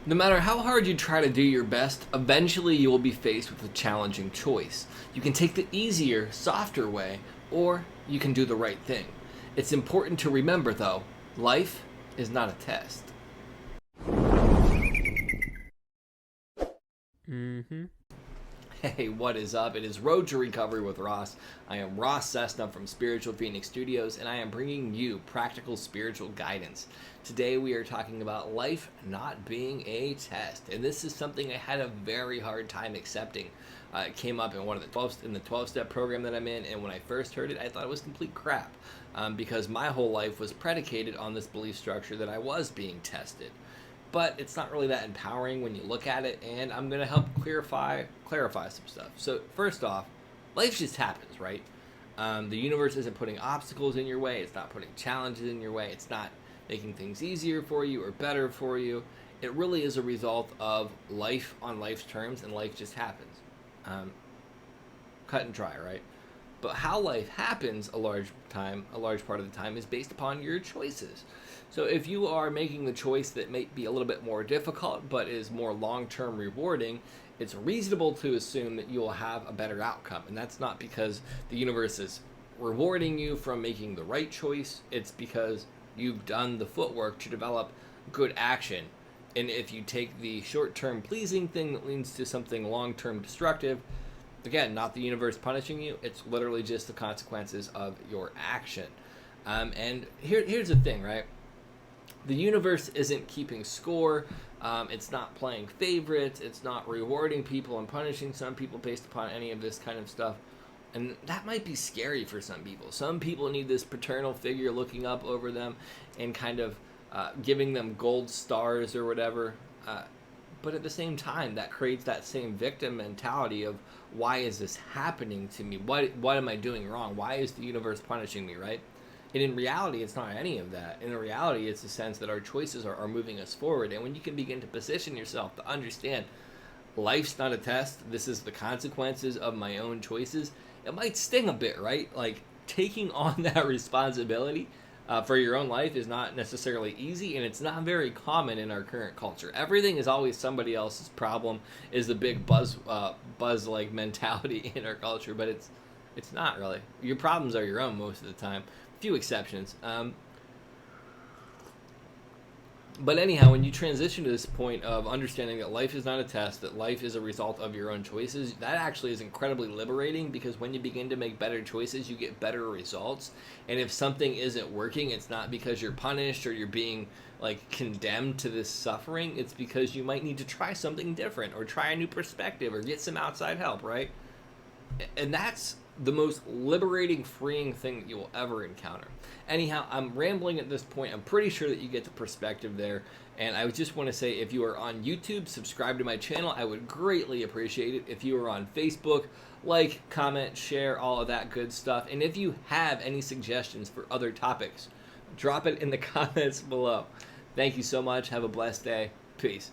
No matter how hard you try to do your best, eventually you will be faced with a challenging choice. You can take the easier, softer way, or you can do the right thing. It's important to remember, though, life is not a test. Mm-hmm. Hey, what is up? It is Road to Recovery with Ross. I am Ross Cessna from Spiritualfoenix Studios, and I am bringing you practical spiritual guidance. Today we are talking about life not being a test, and this is something I had a very hard time accepting. It came up in one of the 12-step program that I'm in, and when I first heard it, I thought it was complete crap, because my whole life was predicated on this belief structure that I was being tested. But it's not really that empowering when you look at it, and I'm going to help clarify some stuff. So first off, life just happens, right? The universe isn't putting obstacles in your way. It's not putting challenges in your way. It's not making things easier for you or better for you. It really is a result of life on life's terms, and life just happens. Cut and dry, right? But how life happens a large part of the time is based upon your choices. So if you are making the choice that may be a little bit more difficult but is more long-term rewarding, it's reasonable to assume that you will have a better outcome. And that's not because the universe is rewarding you from making the right choice. It's because you've done the footwork to develop good action. And if you take the short-term pleasing thing that leads to something long-term destructive, again, not the universe punishing you. It's literally just the consequences of your action. And here's the thing, right? The universe isn't keeping score. It's not playing favorites. It's not rewarding people and punishing some people based upon any of this kind of stuff. And that might be scary for some people. Some people need this paternal figure looking up over them and kind of giving them gold stars or whatever. But at the same time, that creates that same victim mentality of, why is this happening to me? What am I doing wrong? Why is the universe punishing me, right? And in reality, it's not any of that. In reality, it's the sense that our choices are moving us forward. And when you can begin to position yourself to understand life's not a test, this is the consequences of my own choices, it might sting a bit, right? Like, taking on that responsibility for your own life is not necessarily easy, and it's not very common in our current culture. Everything is always somebody else's problem, is the big buzz like mentality in our culture, but it's not really. Your problems are your own most of the time. Few exceptions. But anyhow, when you transition to this point of understanding that life is not a test, that life is a result of your own choices, that actually is incredibly liberating, because when you begin to make better choices, you get better results. And if something isn't working, it's not because you're punished or you're being like condemned to this suffering. It's because you might need to try something different or try a new perspective or get some outside help, right? And that's the most liberating, freeing thing that you will ever encounter. Anyhow, I'm rambling at this point. I'm pretty sure that you get the perspective there. And I just want to say, if you are on YouTube, subscribe to my channel. I would greatly appreciate it. If you are on Facebook, like, comment, share, all of that good stuff. And if you have any suggestions for other topics, drop it in the comments below. Thank you so much. Have a blessed day. Peace.